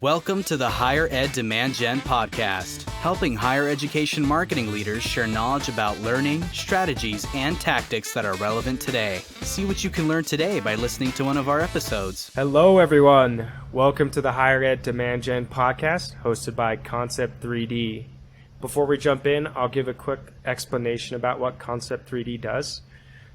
Welcome to the Higher Ed Demand Gen podcast, helping higher education marketing leaders share knowledge about learning, strategies, and tactics that are relevant today. See what you can learn today by listening to one of our episodes. Hello, everyone. Welcome to the Higher Ed Demand Gen podcast, hosted by Concept 3D. Before we jump in, I'll give a quick explanation about what Concept 3D does.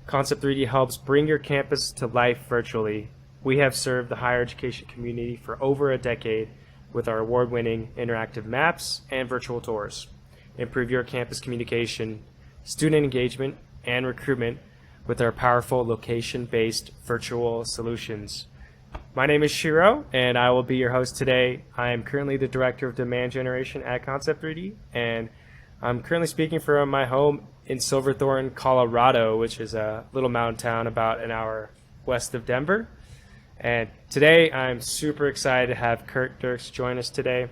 Concept 3D helps bring your campus to life virtually. We have served the higher education community for over a decade with our award-winning interactive maps and virtual tours. Improve your campus communication, student engagement, and recruitment with our powerful location-based virtual solutions. My name is Shiro, and I will be your host today. I am currently the Director of Demand Generation at Concept 3D, and I'm currently speaking from my home in Silverthorne, Colorado, which is a little mountain town about an hour west of Denver. And today, I'm super excited to have Curt Dirks join us today.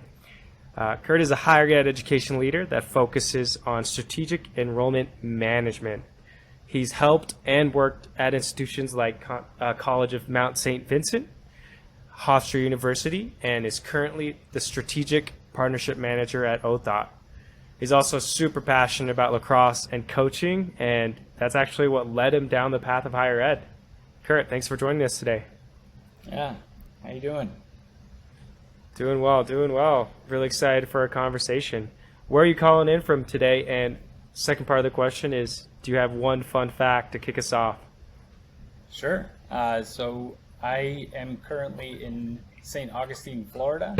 Curt is a higher ed education leader that focuses on strategic enrollment management. He's helped and worked at institutions like College of Mount St. Vincent, Hofstra University, and is currently the strategic partnership manager at OTHOT. He's also super passionate about lacrosse and coaching, and that's actually what led him down the path of higher ed. Curt, thanks for joining us today. Yeah, how you doing? Doing well. Really excited for our conversation. Where are you calling in from today? And second part of the question is, do you have one fun fact to kick us off? Sure. So I am currently in St. Augustine, Florida.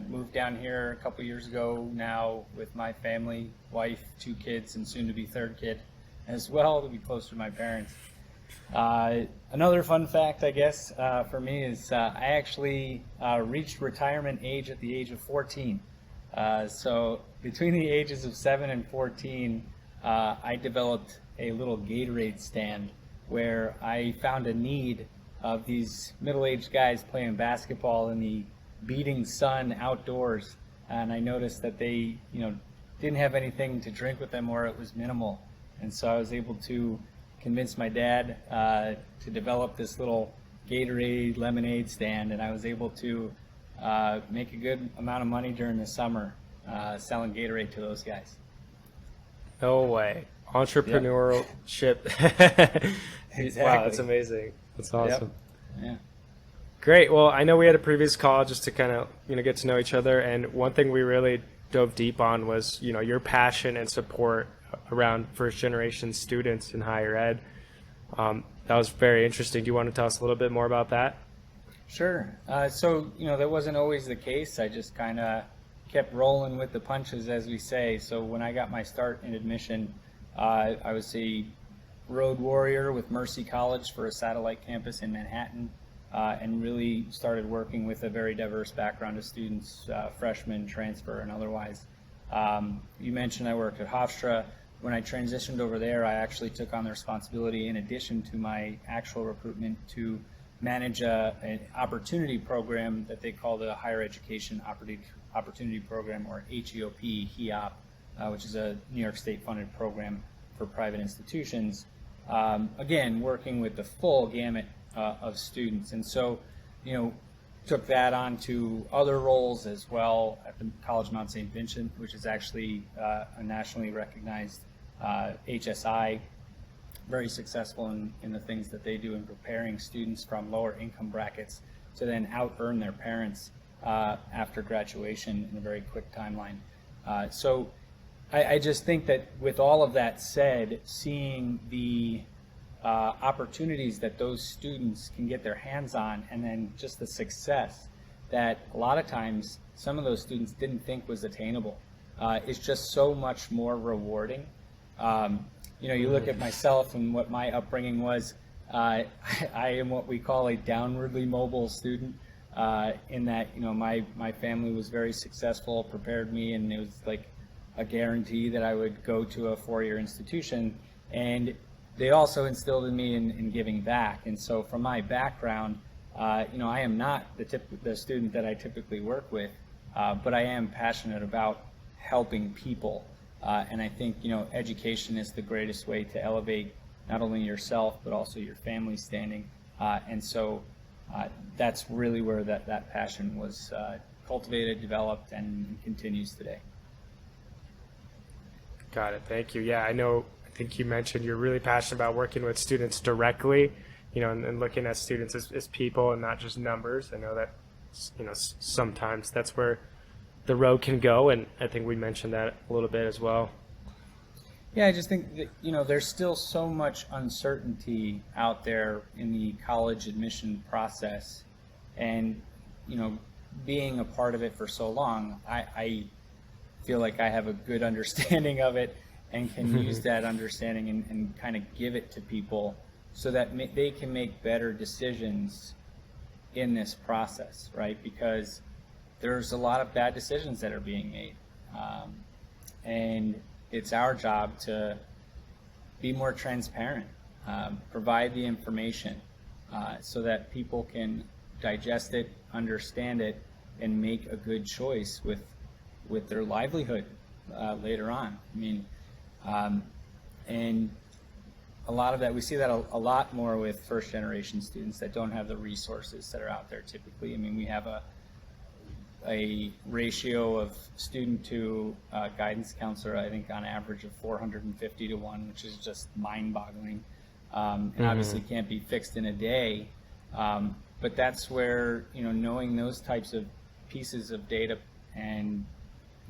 Moved down here a couple years ago now with my family, wife, 2 kids, and soon to be 3rd kid as well, to be close to my parents. Another fun fact, I guess, for me is I actually reached retirement age at the age of 14. So between the ages of 7 and 14, I developed a little Gatorade stand where I found a need of these middle-aged guys playing basketball in the beating sun outdoors, and I noticed that they, didn't have anything to drink with them, or it was minimal, and so I was able to convinced my dad to develop this little Gatorade lemonade stand, and I was able to make a good amount of money during the summer selling Gatorade to those guys. No way. Entrepreneurship. Exactly. Wow, that's amazing. That's awesome. Yep. Yeah. Great. Well, I know we had a previous call just to kind of get to know each other, and one thing we really dove deep on was your passion and support around first generation students in higher ed. That was very interesting. Do you want to tell us a little bit more about that? Sure. So that wasn't always the case. I just kind of kept rolling with the punches, as we say. So when I got my start in admission, I was a road warrior with Mercy College for a satellite campus in Manhattan, and really started working with a very diverse background of students, freshmen, transfer, and otherwise. You mentioned I worked at Hofstra. When I transitioned over there, I actually took on the responsibility, in addition to my actual recruitment, to manage an opportunity program that they call the Higher Education Opportunity Program, or HEOP, which is a New York State funded program for private institutions. Again, working with the full gamut of students. And so, took that on to other roles as well at the College of Mount St. Vincent, which is actually a nationally recognized HSI, very successful in the things that they do in preparing students from lower income brackets to then out-earn their parents after graduation in a very quick timeline. So I just think that with all of that said, seeing the opportunities that those students can get their hands on, and then just the success that a lot of times some of those students didn't think was attainable, is just so much more rewarding. You look at myself and what my upbringing was. I am what we call a downwardly mobile student, in that my family was very successful, prepared me, and it was like a guarantee that I would go to a 4-year institution, and they also instilled in me in giving back. And so from my background, I am not the student that I typically work with, but I am passionate about helping people. And I think, education is the greatest way to elevate not only yourself, but also your family standing. And so that's really where that passion was cultivated, developed, and continues today. Got it. Thank you. Yeah, I think you mentioned you're really passionate about working with students directly, and looking at students as people and not just numbers. I know that, sometimes that's where the road can go, and I think we mentioned that a little bit as well. Yeah, I just think that, there's still so much uncertainty out there in the college admission process, and, being a part of it for so long, I feel like I have a good understanding of it and can use that understanding and kind of give it to people so that they can make better decisions in this process, right? Because there's a lot of bad decisions that are being made. And it's our job to be more transparent, provide the information so that people can digest it, understand it, and make a good choice with their livelihood later on. I mean, and a lot of that, we see that a lot more with first generation students that don't have the resources that are out there typically. I mean, we have a ratio of student to guidance counselor, I think on average of 450 to 1, which is just mind-boggling, and obviously can't be fixed in a day. But that's where, knowing those types of pieces of data and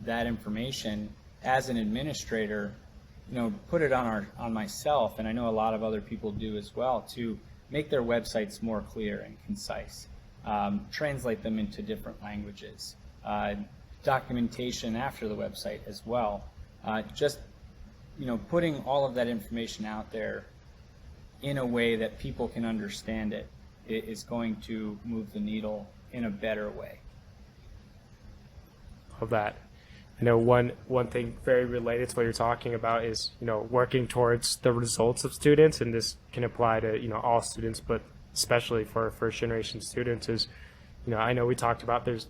that information as an administrator, put it on myself, and I know a lot of other people do as well, to make their websites more clear and concise. Translate them into different languages, documentation after the website as well. Just putting all of that information out there in a way that people can understand it is going to move the needle in a better way. Of that. I know one thing very related to what you're talking about is, working towards the results of students, and this can apply to, all students, but especially for first generation students is, I know we talked about there's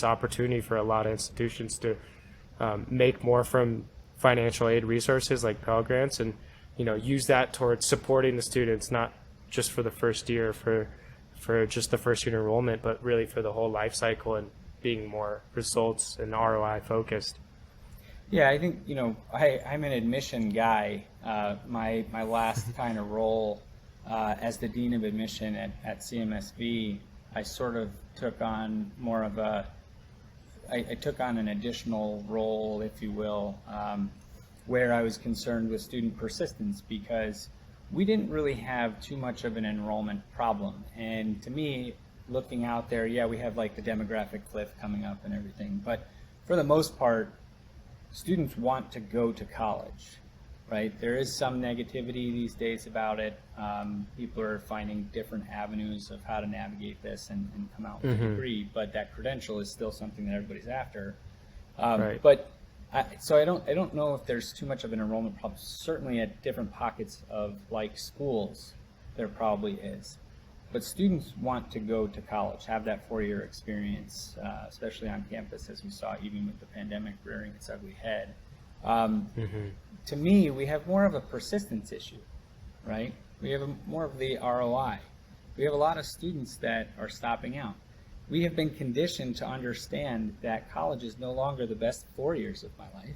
opportunity for a lot of institutions to make more from financial aid resources like Pell Grants, and, use that towards supporting the students, not just for the first year, for just the first year enrollment, but really for the whole life cycle and being more results and ROI focused. Yeah, I think, I'm an admission guy. My last kind of role as the Dean of Admission at CMSV, I sort of took on more of I took on an additional role, if you will, where I was concerned with student persistence, because we didn't really have too much of an enrollment problem. And to me, looking out there, yeah, we have like the demographic cliff coming up and everything, but for the most part, students want to go to college, right? There is some negativity these days about it. People are finding different avenues of how to navigate this and come out with a degree, but that credential is still something that everybody's after. Right. But so I don't know if there's too much of an enrollment problem. Certainly at different pockets of like schools, there probably is. But students want to go to college, have that 4-year experience, especially on campus, as we saw even with the pandemic rearing its ugly head. To me, we have more of a persistence issue, right? We have more of the ROI. We have a lot of students that are stopping out. We have been conditioned to understand that college is no longer the best 4 years of my life.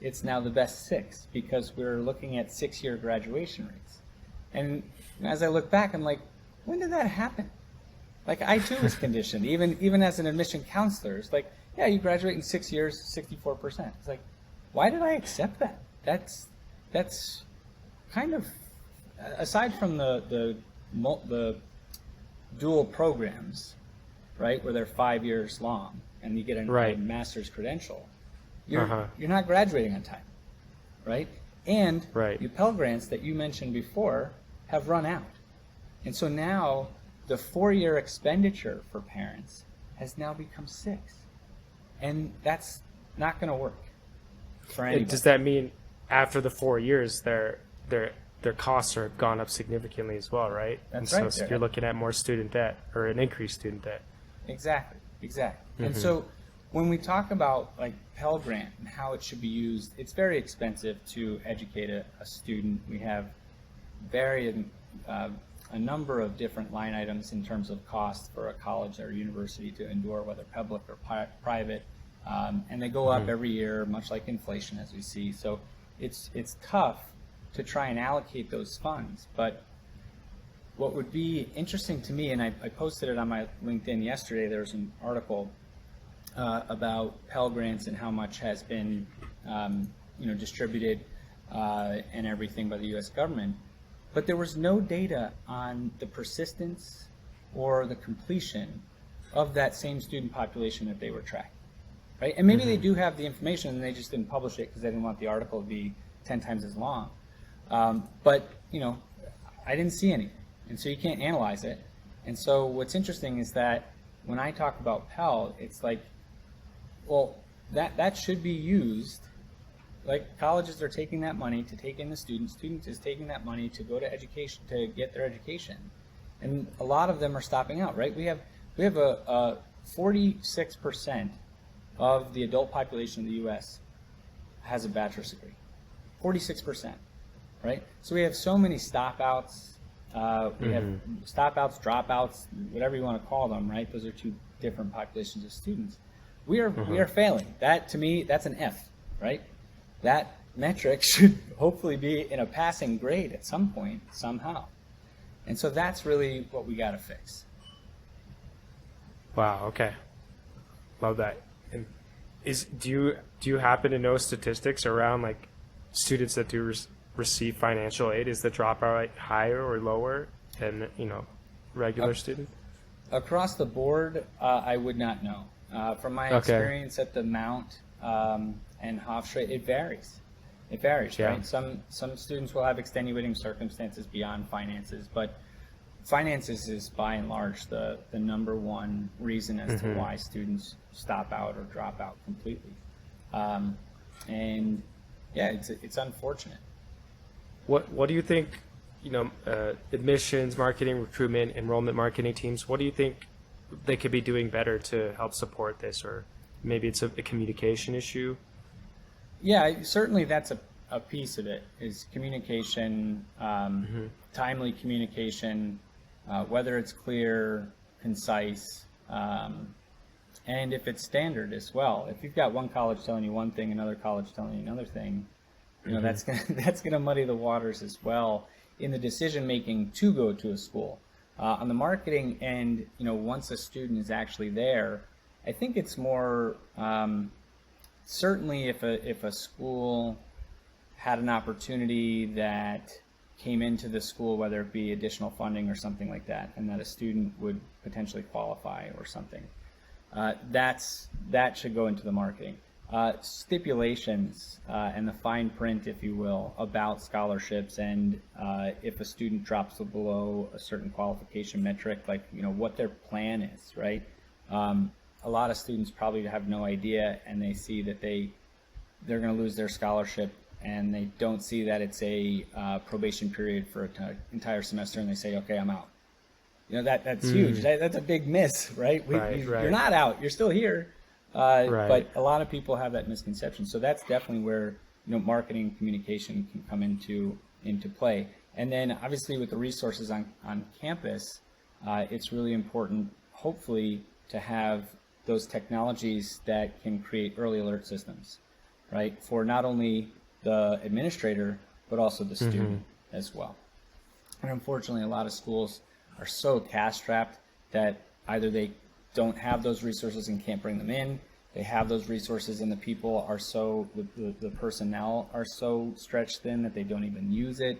It's now the best 6, because we're looking at 6-year graduation rates. And as I look back, I'm like, when did that happen? Like, I too was conditioned, even as an admission counselor. It's like, yeah, you graduate in 6 years, 64%. It's like, why did I accept that? That's kind of, aside from the dual programs, right, where they're 5 years long and you get a master's credential, you're not graduating on time, right? And the Pell Grants that you mentioned before have run out. And so now the 4-year expenditure for parents has now become 6. And that's not going to work for anybody. Does that mean after the 4 years, their costs are gone up significantly as well, right? That's and right. So you're looking at more student debt, or an increased student debt. Exactly. And so when we talk about like Pell Grant and how it should be used, it's very expensive to educate a student. We have very a number of different line items in terms of cost for a college or university to endure, whether public or private, and they go up every year, much like inflation, as we see. So it's tough to try and allocate those funds. But what would be interesting to me, and I posted it on my LinkedIn yesterday, there was an article about Pell Grants and how much has been distributed and everything by the U.S. government. But there was no data on the persistence or the completion of that same student population that they were tracking, right? And maybe they do have the information and they just didn't publish it because they didn't want the article to be 10 times as long. But I didn't see any, and so you can't analyze it. And so what's interesting is that when I talk about Pell, it's like, well, that should be used. Like, colleges are taking that money to take in the students. Students is taking that money to go to education, to get their education. And a lot of them are stopping out, right? We have a 46% of the adult population of the U.S. has a bachelor's degree. 46%, right? So we have so many stop-outs. We have stop-outs, dropouts, whatever you want to call them, right? Those are two different populations of students. We are failing. That, to me, that's an F, right? That metric should hopefully be in a passing grade at some point, somehow. And so that's really what we got to fix. Wow. Okay. Love that. And do you happen to know statistics around like students that do receive financial aid? Is the dropout rate higher or lower than regular students? Across the board, I would not know. From my experience at the Mount and Hofstra, it varies. It varies, right? Some students will have extenuating circumstances beyond finances, but finances is by and large the number one reason as to why students stop out or drop out completely. And yeah, it's unfortunate. What do you think? Admissions, marketing, recruitment, enrollment marketing teams. What do you think they could be doing better to help support this, or maybe it's a communication issue? Yeah, certainly that's a piece of it, is communication, timely communication, whether it's clear, concise, and if it's standard as well. If you've got one college telling you one thing, another college telling you another thing, that's gonna muddy the waters as well in the decision making to go to a school. On the marketing end, once a student is actually there, I think it's more certainly if a school had an opportunity that came into the school, whether it be additional funding or something like that, and that a student would potentially qualify or something, that should go into the marketing. Stipulations and the fine print, if you will, about scholarships, and if a student drops below a certain qualification metric, like what their plan is, right? A lot of students probably have no idea, and they see that they're going to lose their scholarship, and they don't see that it's a probation period for an entire semester, and they say, okay, I'm out. That's huge. That's a big miss, right? Right. You're not out. You're still here. Right. But a lot of people have that misconception. So that's definitely where marketing communication can come into play. And then obviously with the resources on campus, it's really important, hopefully, to have those technologies that can create early alert systems, right? For not only the administrator, but also the student as well. And unfortunately, a lot of schools are so cash-strapped that either they don't have those resources and can't bring them in. They have those resources and the people are the personnel are so stretched thin that they don't even use it,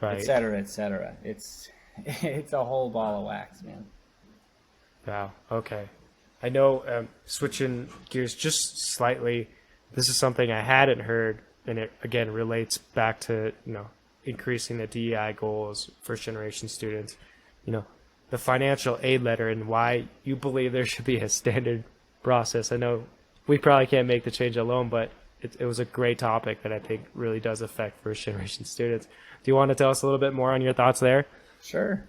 right, et cetera, et cetera. It's a whole ball of wax, man. Wow. Okay. I know, switching gears just slightly, this is something I hadn't heard, and it again relates back to, increasing the DEI goals, first generation students, the financial aid letter, and why you believe there should be a standard process. I know we probably can't make the change alone, but it was a great topic that I think really does affect first generation students. Do you want to tell us a little bit more on your thoughts there? Sure.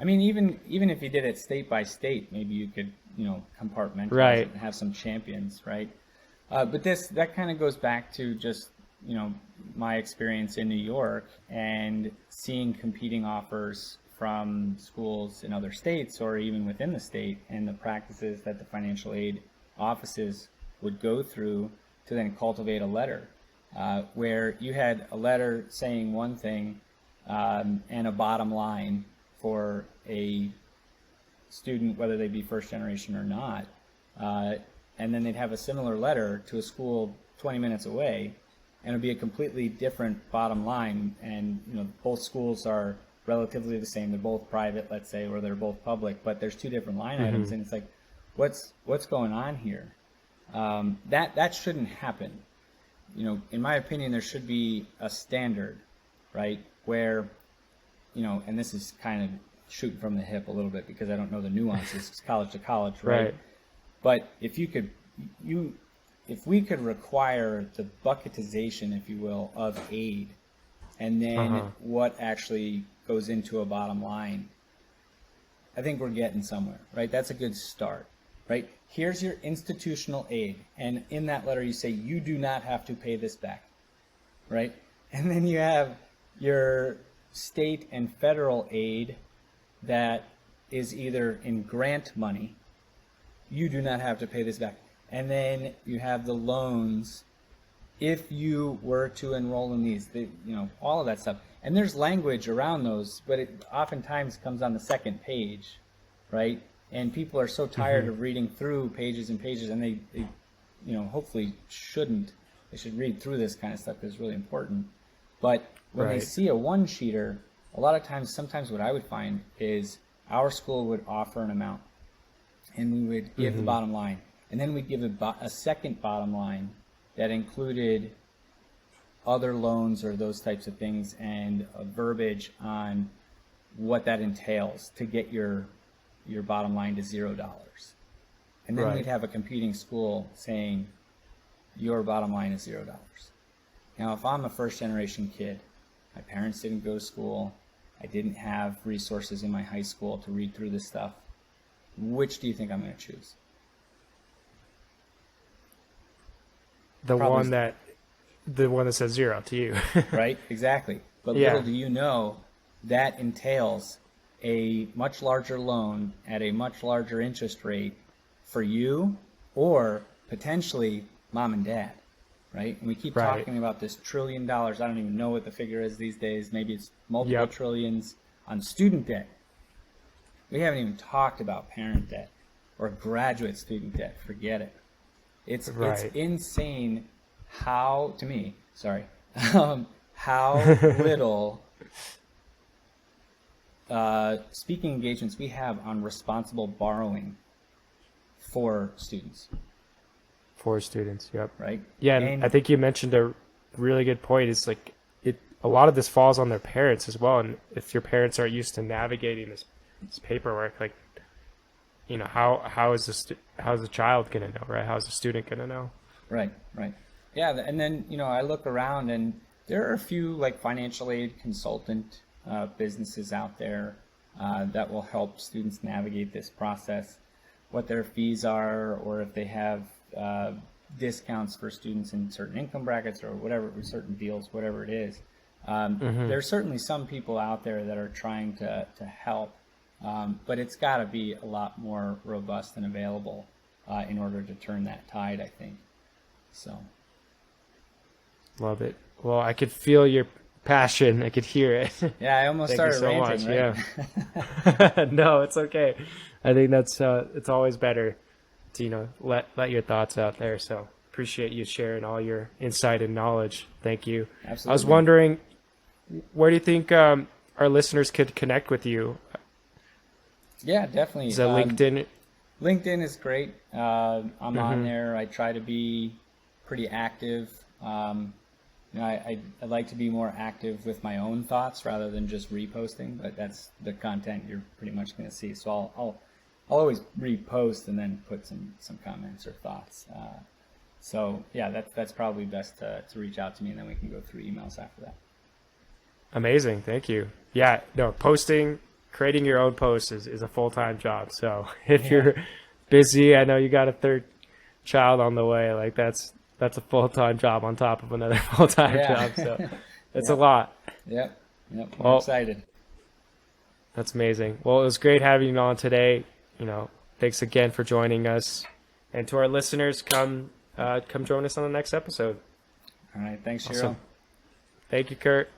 I mean, even if you did it state by state, maybe you could, compartmentalize right, it and have some champions, right? But that kind of goes back to just, my experience in New York and seeing competing offers from schools in other states or even within the state, and the practices that the financial aid offices would go through to then cultivate a letter, where you had a letter saying one thing and a bottom line for a student, whether they be first generation or not, and then they'd have a similar letter to a school 20 minutes away, and it would be a completely different bottom line. And both schools are relatively the same. They're both private, let's say, or they're both public, but there's two different line items, and it's like, what's going on here? That shouldn't happen. In my opinion, there should be a standard, right, where, and this is kind of shooting from the hip a little bit because I don't know the nuances. It's college to college, right? But if we could require the bucketization, if you will, of aid, and then what actually goes into a bottom line, I think we're getting somewhere, right? That's a good start, right? Here's your institutional aid, and in that letter you say you do not have to pay this back, right? And then you have your state and federal aid that is either in grant money, you do not have to pay this back. And then you have the loans if you were to enroll in these, all of that stuff. And there's language around those, but it oftentimes comes on the second page, right? And people are so tired of reading through pages and pages, and they hopefully shouldn't. They should read through this kind of stuff because it's really important. But when they see a one-sheeter, a lot of times, sometimes what I would find is our school would offer an amount, and we would give the bottom line. And then we'd give a second bottom line that included other loans or those types of things, and a verbiage on what that entails to get your bottom line to $0. And then we'd have a competing school saying your bottom line is $0. Now, if I'm a first generation kid, my parents didn't go to school, I didn't have resources in my high school to read through this stuff, which do you think I'm going to choose? The one that says 0 to you. Right, exactly. But little do you know, that entails a much larger loan at a much larger interest rate for you, or potentially mom and dad, right? And we keep talking about this $1 trillion. I don't even know what the figure is these days. Maybe it's multiple trillions on student debt. We haven't even talked about parent debt or graduate student debt. Forget it. It's insane how little speaking engagements we have on responsible borrowing for students. Yep. Right? Yeah, and I think you mentioned a really good point. It's like a lot of this falls on their parents as well. And if your parents aren't used to navigating this paperwork, like, how is the child going to know, right? How is the student going to know? Right. Yeah, and then, I look around, and there are a few like financial aid consultant businesses out there that will help students navigate this process, what their fees are, or if they have discounts for students in certain income brackets or whatever, certain deals, whatever it is. There's certainly some people out there that are trying to help, but it's got to be a lot more robust and available in order to turn that tide, I think. So. Love it. Well, I could feel your passion. I could hear it. Yeah, I almost started ranting, right? Yeah. No, it's okay. I think that's it's always better to let your thoughts out there. So appreciate you sharing all your insight and knowledge. Thank you. Absolutely. I was wondering, where do you think our listeners could connect with you? Yeah, definitely. Is that LinkedIn? LinkedIn is great. I'm on there. I try to be pretty active. I like to be more active with my own thoughts rather than just reposting, but that's the content you're pretty much going to see. So I'll always repost and then put some comments or thoughts. So yeah, that's probably best to reach out to me, and then we can go through emails after that. Amazing. Thank you. Yeah, no, creating your own posts is a full-time job. So if you're busy, I know you got a third child on the way, like that's a full-time job on top of another full-time job. So it's a lot. Yep. I'm excited. That's amazing. Well, it was great having you on today. Thanks again for joining us. And to our listeners, come join us on the next episode. All right. Thanks, Awesome. Shiro. Thank you, Curt.